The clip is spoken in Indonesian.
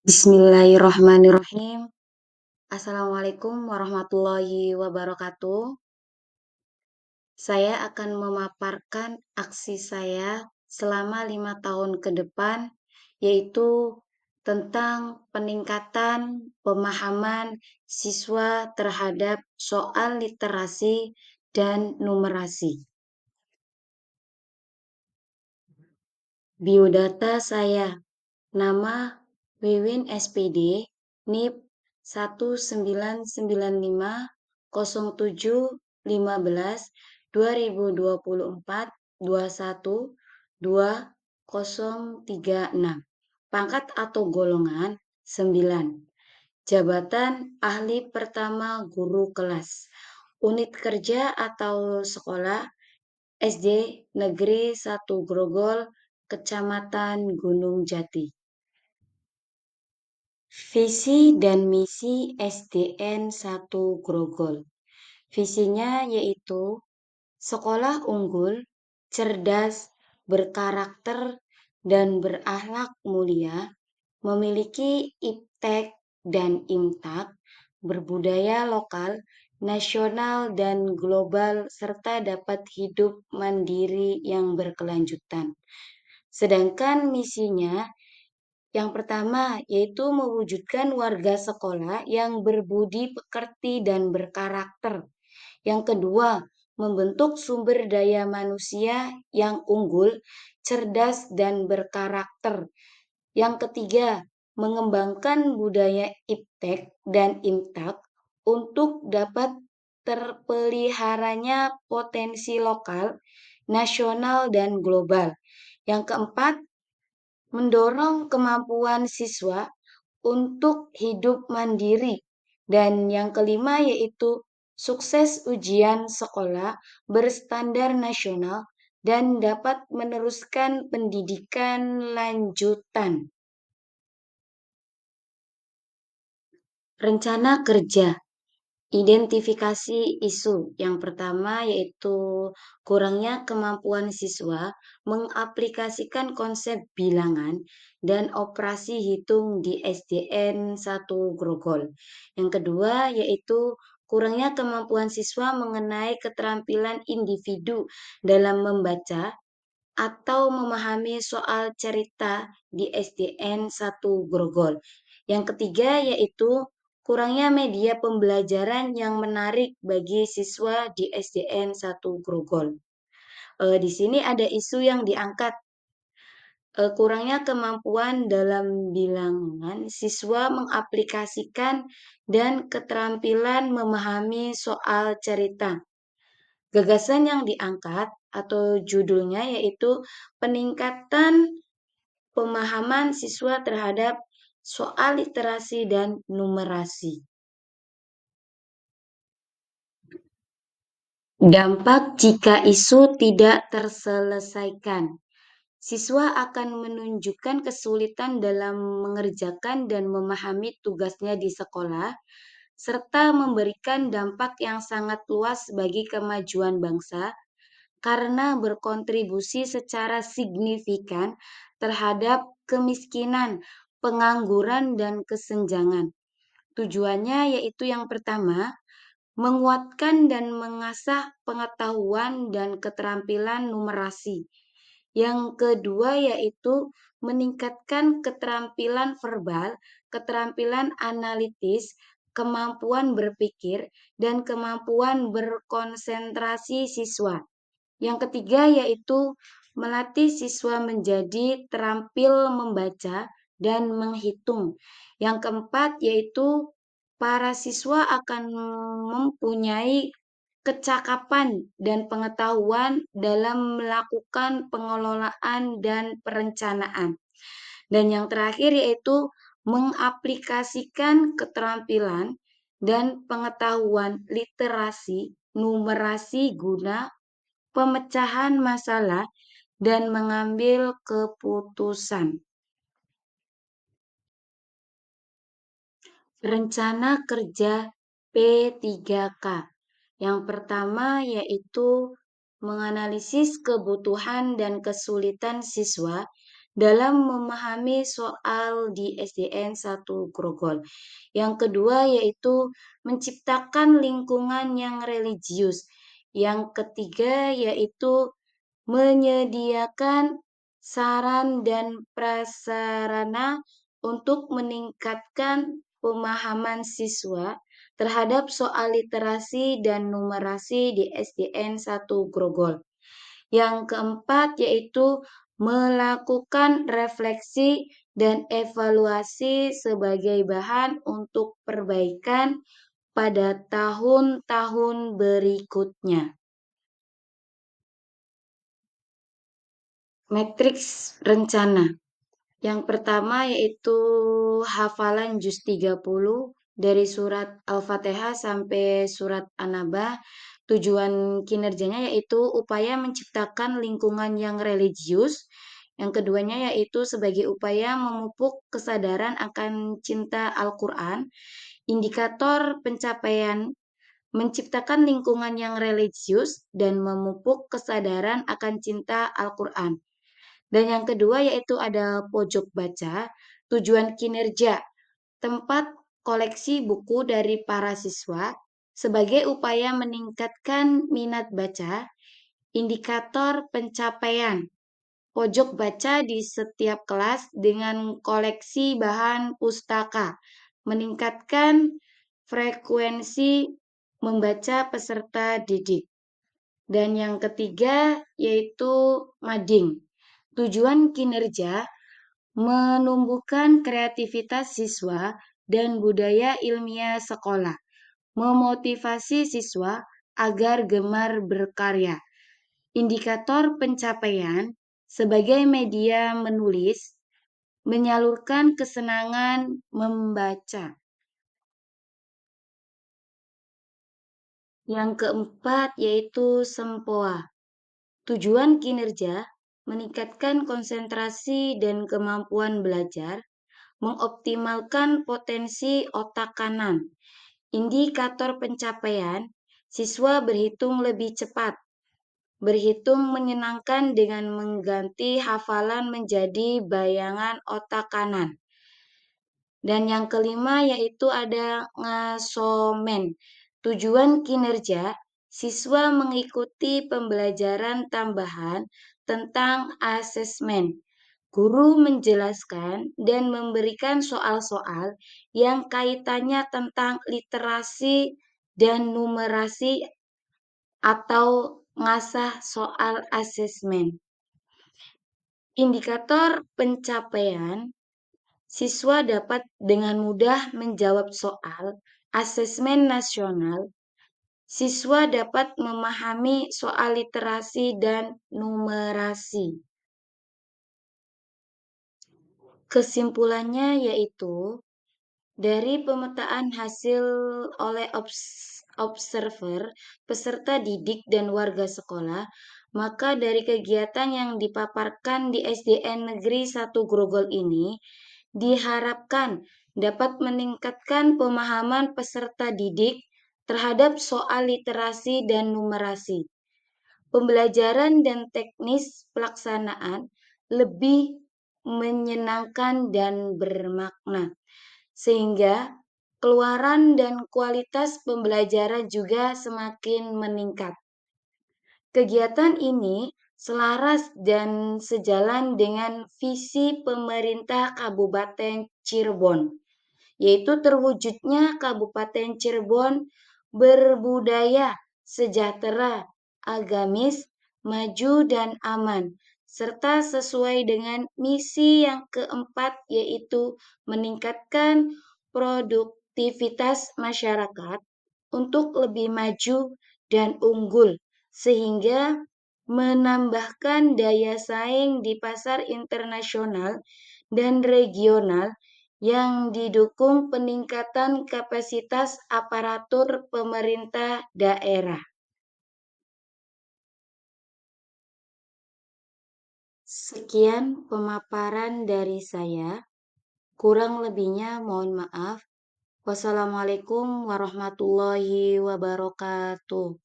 Bismillahirrahmanirrahim. Assalamualaikum warahmatullahi wabarakatuh. Saya akan memaparkan aksi saya selama 5 tahun ke depan, yaitu tentang peningkatan pemahaman siswa terhadap soal literasi dan numerasi. Biodata saya: nama Wiwin SPD, NIP 1995-07-15-2024-21-2036. Pangkat atau golongan 9. Jabatan ahli pertama guru kelas. Unit kerja atau sekolah SD Negeri 1 Grogol, Kecamatan Gunung Jati. Visi dan misi SDN 1 Grogol. Visinya yaitu sekolah unggul, cerdas, berkarakter, dan berakhlak mulia, memiliki iptek dan imtak, berbudaya lokal, nasional, dan global, serta dapat hidup mandiri yang berkelanjutan. Sedangkan misinya yang pertama yaitu mewujudkan warga sekolah yang berbudi pekerti dan berkarakter. Yang kedua, membentuk sumber daya manusia yang unggul, cerdas, dan berkarakter. Yang ketiga, mengembangkan budaya iptek dan imtak untuk dapat terpeliharanya potensi lokal, nasional, dan global. Yang keempat, mendorong kemampuan siswa untuk hidup mandiri. Dan yang kelima yaitu sukses ujian sekolah berstandar nasional dan dapat meneruskan pendidikan lanjutan. Rencana kerja. Identifikasi isu. Yang pertama yaitu kurangnya kemampuan siswa mengaplikasikan konsep bilangan dan operasi hitung di SDN 1 Grogol. Yang kedua yaitu kurangnya kemampuan siswa mengenai keterampilan individu dalam membaca atau memahami soal cerita di SDN 1 Grogol. Yang ketiga yaitu kurangnya media pembelajaran yang menarik bagi siswa di SDN 1 Grogol. Di sini ada isu yang diangkat, kurangnya kemampuan dalam bilangan siswa mengaplikasikan dan keterampilan memahami soal cerita. Gagasan yang diangkat atau judulnya yaitu peningkatan pemahaman siswa terhadap soal literasi dan numerasi. Dampak jika isu tidak terselesaikan. Siswa akan menunjukkan kesulitan dalam mengerjakan dan memahami tugasnya di sekolah, serta memberikan dampak yang sangat luas bagi kemajuan bangsa karena berkontribusi secara signifikan terhadap kemiskinan, pengangguran, dan kesenjangan. Tujuannya yaitu yang pertama, menguatkan dan mengasah pengetahuan dan keterampilan numerasi. Yang kedua yaitu meningkatkan keterampilan verbal, keterampilan analitis, kemampuan berpikir, dan kemampuan berkonsentrasi siswa. Yang ketiga yaitu melatih siswa menjadi terampil membaca dan menghitung. Yang keempat yaitu para siswa akan mempunyai kecakapan dan pengetahuan dalam melakukan pengelolaan dan perencanaan. Dan yang terakhir yaitu mengaplikasikan keterampilan dan pengetahuan literasi, numerasi guna pemecahan masalah dan mengambil keputusan. Rencana kerja P3K. Yang pertama yaitu menganalisis kebutuhan dan kesulitan siswa dalam memahami soal di SDN 1 Grogol. Yang kedua yaitu menciptakan lingkungan yang religius. Yang ketiga yaitu menyediakan saran dan prasarana untuk meningkatkan pemahaman siswa terhadap soal literasi dan numerasi di SDN 1 Grogol. Yang keempat yaitu melakukan refleksi dan evaluasi sebagai bahan untuk perbaikan pada tahun-tahun berikutnya. Matriks rencana. Yang pertama yaitu hafalan juz 30 dari surat Al-Fatihah sampai surat An-Naba. Tujuan kinerjanya yaitu upaya menciptakan lingkungan yang religius. Yang keduanya yaitu sebagai upaya memupuk kesadaran akan cinta Al-Quran. Indikator pencapaian menciptakan lingkungan yang religius dan memupuk kesadaran akan cinta Al-Quran. Dan yang kedua yaitu ada pojok baca, tujuan kinerja, tempat koleksi buku dari para siswa sebagai upaya meningkatkan minat baca, indikator pencapaian, pojok baca di setiap kelas dengan koleksi bahan pustaka, meningkatkan frekuensi membaca peserta didik. Dan yang ketiga yaitu mading. Tujuan kinerja menumbuhkan kreativitas siswa dan budaya ilmiah sekolah, memotivasi siswa agar gemar berkarya. Indikator pencapaian sebagai media menulis, menyalurkan kesenangan membaca. Yang keempat yaitu sempoa. Tujuan kinerja meningkatkan konsentrasi dan kemampuan belajar, mengoptimalkan potensi otak kanan. Indikator pencapaian, siswa berhitung lebih cepat. Berhitung menyenangkan dengan mengganti hafalan menjadi bayangan otak kanan. Dan yang kelima yaitu ada ngasomen. Tujuan kinerja, siswa mengikuti pembelajaran tambahan tentang asesmen. Guru menjelaskan dan memberikan soal-soal yang kaitannya tentang literasi dan numerasi atau ngasah soal asesmen. Indikator pencapaian, siswa dapat dengan mudah menjawab soal asesmen nasional. Siswa dapat memahami soal literasi dan numerasi. Kesimpulannya yaitu dari pemetaan hasil oleh observer, peserta didik dan warga sekolah, maka dari kegiatan yang dipaparkan di SDN Negeri 1 Grogol ini diharapkan dapat meningkatkan pemahaman peserta didik terhadap soal literasi dan numerasi. Pembelajaran dan teknis pelaksanaan lebih menyenangkan dan bermakna, sehingga keluaran dan kualitas pembelajaran juga semakin meningkat. Kegiatan ini selaras dan sejalan dengan visi pemerintah Kabupaten Cirebon, yaitu terwujudnya Kabupaten Cirebon berbudaya, sejahtera, agamis, maju dan aman, serta sesuai dengan misi yang keempat yaitu meningkatkan produktivitas masyarakat untuk lebih maju dan unggul sehingga menambahkan daya saing di pasar internasional dan regional yang didukung peningkatan kapasitas aparatur pemerintah daerah. Sekian pemaparan dari saya. Kurang lebihnya mohon maaf. Wassalamualaikum warahmatullahi wabarakatuh.